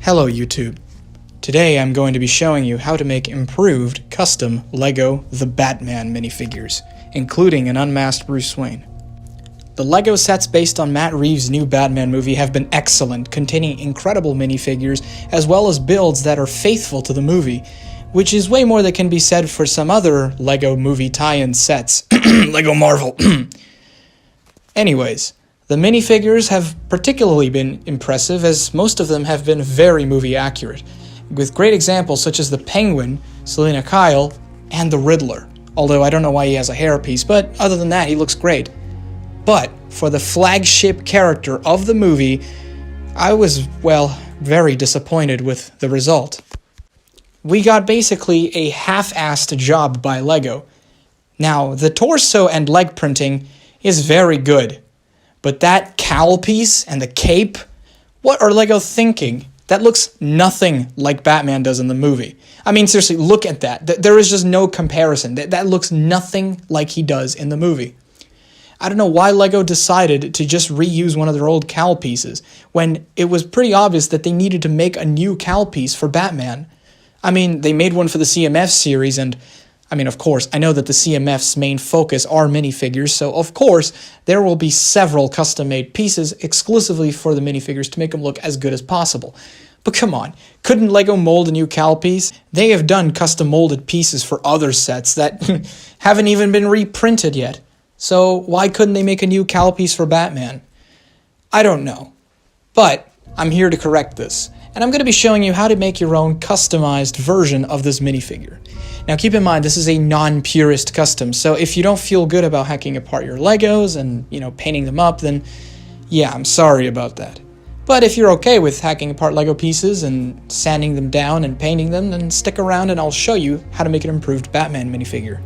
Hello YouTube. Today I'm going to be showing you how to make improved custom LEGO The Batman minifigures, including an unmasked Bruce Wayne. The LEGO sets based on Matt Reeves' new Batman movie have been excellent, containing incredible minifigures as well as builds that are faithful to the movie, which is way more than can be said for some other LEGO movie tie-in sets. LEGO Marvel. Anyways, the minifigures have particularly been impressive as most of them have been very movie accurate, with great examples such as the Penguin, Selina Kyle, and the Riddler. Although I don't know why he has a hairpiece, but other than that he looks great. But for the flagship character of the movie, I was, well, very disappointed with the result. We got basically a half-assed job by LEGO. Now, the torso and leg printing is very good. But that cowl piece and the cape, what are LEGO thinking? That looks nothing like Batman does in the movie. I mean, seriously, look at that. There is just no comparison. That looks nothing like he does in the movie. I don't know why LEGO decided to just reuse one of their old cowl pieces, when it was pretty obvious that they needed to make a new cowl piece for Batman. I mean, they made one for the CMF series, and I mean, of course, I know that the CMF's main focus are minifigures, so of course, there will be several custom-made pieces exclusively for the minifigures to make them look as good as possible. But come on, couldn't LEGO mold a new cowl piece? They have done custom-molded pieces for other sets that haven't even been reprinted yet. So why couldn't they make a new cowl piece for Batman? I don't know. But I'm here to correct this, and I'm going to be showing you how to make your own customized version of this minifigure. Now keep in mind, this is a non-purist custom, so if you don't feel good about hacking apart your Legos and, painting them up, then yeah, I'm sorry about that. But if you're okay with hacking apart Lego pieces and sanding them down and painting them, then stick around and I'll show you how to make an improved Batman minifigure.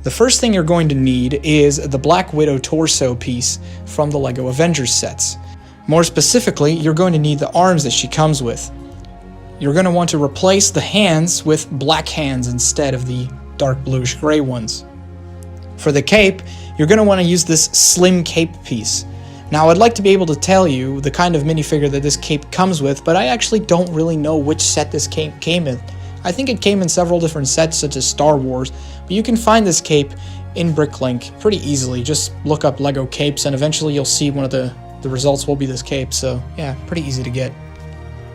The first thing you're going to need is the Black Widow torso piece from the LEGO Avengers sets. More specifically, you're going to need the arms that she comes with. You're going to want to replace the hands with black hands instead of the dark bluish gray ones. For the cape, you're going to want to use this slim cape piece. Now, I'd like to be able to tell you the kind of minifigure that this cape comes with, but I actually don't really know which set this cape came in. I think it came in several different sets, such as Star Wars, but you can find this cape in Bricklink pretty easily. Just look up LEGO capes, and eventually you'll see one of the results will be this cape, so yeah, pretty easy to get.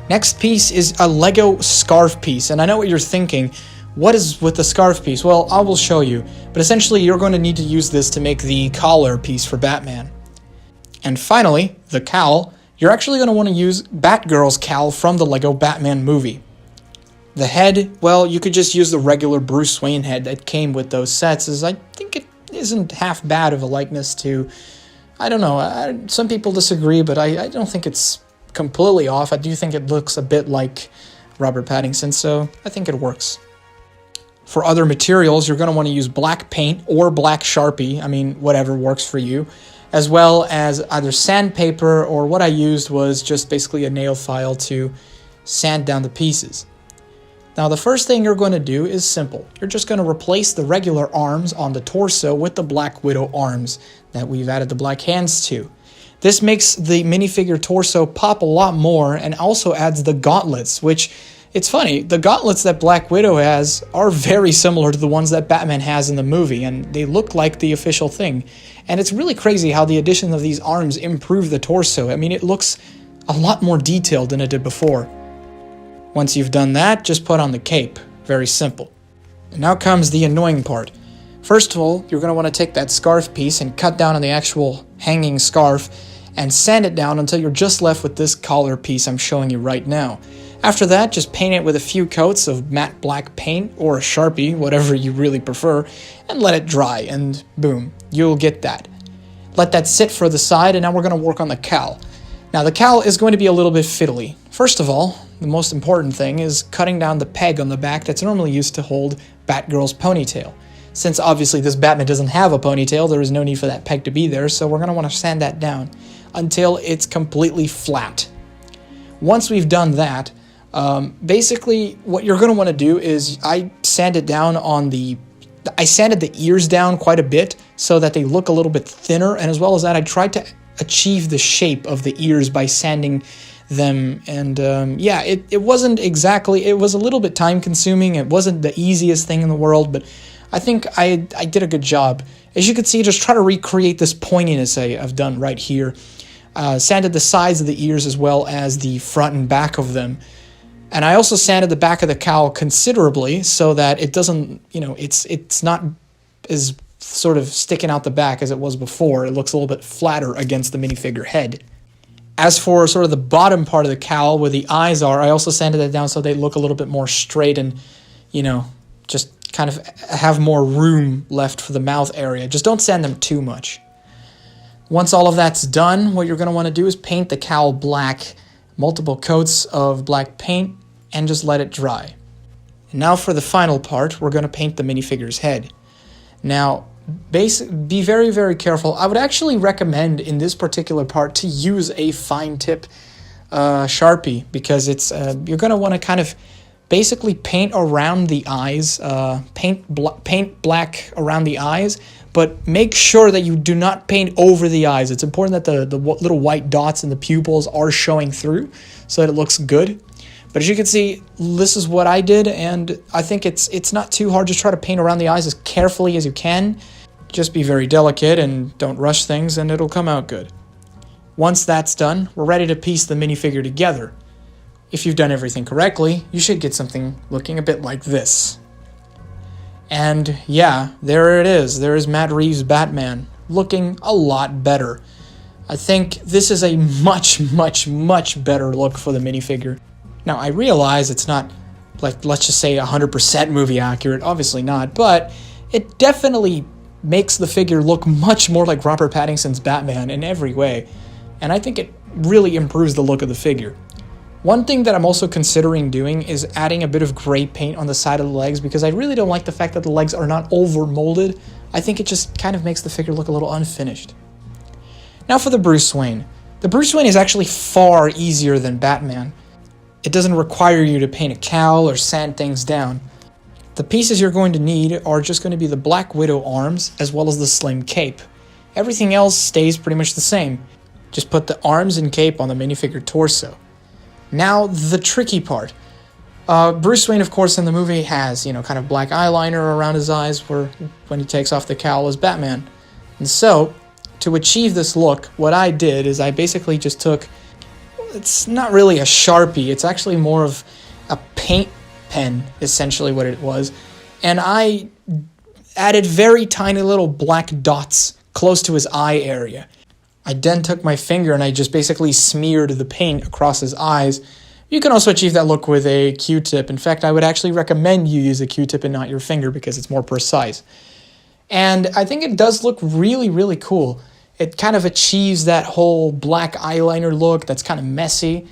Next piece is a LEGO scarf piece, and I know what you're thinking. What is with the scarf piece? Well, I will show you, but essentially you're going to need to use this to make the collar piece for Batman. And finally, the cowl. You're actually going to want to use Batgirl's cowl from the LEGO Batman movie. The head, well, you could just use the regular Bruce Wayne head that came with those sets, as I think it isn't half bad of a likeness to, I don't know, some people disagree, but I don't think it's completely off. I do think it looks a bit like Robert Pattinson, so I think it works. For other materials, you're going to want to use black paint or black Sharpie, I mean, whatever works for you, as well as either sandpaper, or what I used was just basically a nail file to sand down the pieces. Now, the first thing you're going to do is simple. You're just going to replace the regular arms on the torso with the Black Widow arms that we've added the black hands to. This makes the minifigure torso pop a lot more and also adds the gauntlets, which, it's funny, the gauntlets that Black Widow has are very similar to the ones that Batman has in the movie, and they look like the official thing. And it's really crazy how the addition of these arms improve the torso. I mean, it looks a lot more detailed than it did before. Once you've done that, just put on the cape. Very simple. And now comes the annoying part. First of all, you're going to want to take that scarf piece and cut down on the actual hanging scarf and sand it down until you're just left with this collar piece I'm showing you right now. After that, just paint it with a few coats of matte black paint or a Sharpie, whatever you really prefer, and let it dry, and boom, you'll get that. Let that sit for the side, and now we're going to work on the cowl. Now, the cowl is going to be a little bit fiddly. First of all, the most important thing is cutting down the peg on the back that's normally used to hold Batgirl's ponytail. Since obviously this Batman doesn't have a ponytail, there is no need for that peg to be there, so we're going to want to sand that down until it's completely flat. Once we've done that, basically what you're going to want to do is I sanded the ears down quite a bit so that they look a little bit thinner, and as well as that I tried to achieve the shape of the ears by sanding them. And yeah, it wasn't exactly, it was a little bit time consuming. It wasn't the easiest thing in the world, but I think I did a good job. As you can see, just try to recreate this pointiness I've done right here. Sanded the sides of the ears as well as the front and back of them. And I also sanded the back of the cowl considerably so that it doesn't, it's not as sort of sticking out the back as it was before. It looks a little bit flatter against the minifigure head. As for sort of the bottom part of the cowl where the eyes are, I also sanded that down so they look a little bit more straight and, just kind of have more room left for the mouth area. Just don't sand them too much. Once all of that's done, what you're going to want to do is paint the cowl black, multiple coats of black paint, and just let it dry. And now for the final part, we're going to paint the minifigure's head. Now, be very, very careful. I would actually recommend in this particular part to use a fine tip Sharpie, because it's you're going to want to kind of basically paint around the eyes, paint black around the eyes, but make sure that you do not paint over the eyes. It's important that the little white dots in the pupils are showing through so that it looks good. But as you can see, this is what I did, and I think it's not too hard. Just try to paint around the eyes as carefully as you can. Just be very delicate and don't rush things, and it'll come out good. Once that's done, we're ready to piece the minifigure together. If you've done everything correctly, you should get something looking a bit like this. And yeah, there it is. There is Matt Reeves' Batman, looking a lot better. I think this is a much, much, much better look for the minifigure. Now, I realize it's not, like, let's just say 100% movie accurate, obviously not, but it definitely makes the figure look much more like Robert Pattinson's Batman in every way, and I think it really improves the look of the figure. One thing that I'm also considering doing is adding a bit of gray paint on the side of the legs, because I really don't like the fact that the legs are not over-molded. I think it just kind of makes the figure look a little unfinished. Now for the Bruce Wayne. The Bruce Wayne is actually far easier than Batman. It doesn't require you to paint a cowl or sand things down. The pieces you're going to need are just going to be the Black Widow arms as well as the slim cape. Everything else stays pretty much the same. Just put the arms and cape on the minifigure torso. Now the tricky part. Bruce Wayne, of course, in the movie has, kind of black eyeliner around his eyes when he takes off the cowl as Batman. And so, to achieve this look, what I did is I basically just took, it's not really a Sharpie, it's actually more of a paint pen, essentially what it was, and I added very tiny little black dots close to his eye area. I then took my finger and I just basically smeared the paint across his eyes. You can also achieve that look with a Q-tip. In fact, I would actually recommend you use a Q-tip and not your finger because it's more precise. And I think it does look really, really cool. It kind of achieves that whole black eyeliner look that's kind of messy.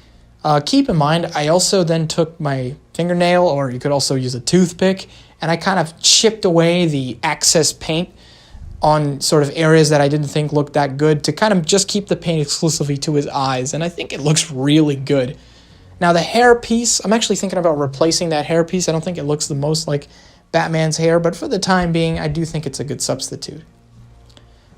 Keep in mind, I also then took my fingernail, or you could also use a toothpick, and I kind of chipped away the excess paint on sort of areas that I didn't think looked that good to kind of just keep the paint exclusively to his eyes, and I think it looks really good. Now the hair piece, I'm actually thinking about replacing that hair piece. I don't think it looks the most like Batman's hair, but for the time being, I do think it's a good substitute.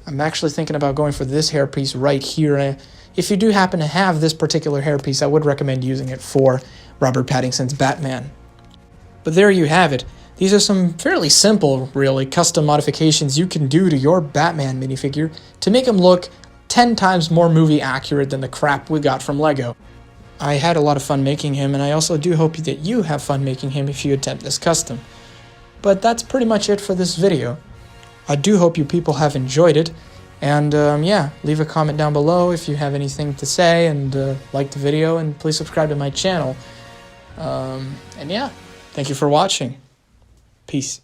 I'm actually thinking about going for this hairpiece right here. If you do happen to have this particular hairpiece, I would recommend using it for Robert Pattinson's Batman. But there you have it. These are some fairly simple, really, custom modifications you can do to your Batman minifigure to make him look 10 times more movie accurate than the crap we got from Lego. I had a lot of fun making him, and I also do hope that you have fun making him if you attempt this custom. But that's pretty much it for this video. I do hope you people have enjoyed it, and yeah, leave a comment down below if you have anything to say, and like the video, and please subscribe to my channel. And yeah, thank you for watching. Peace.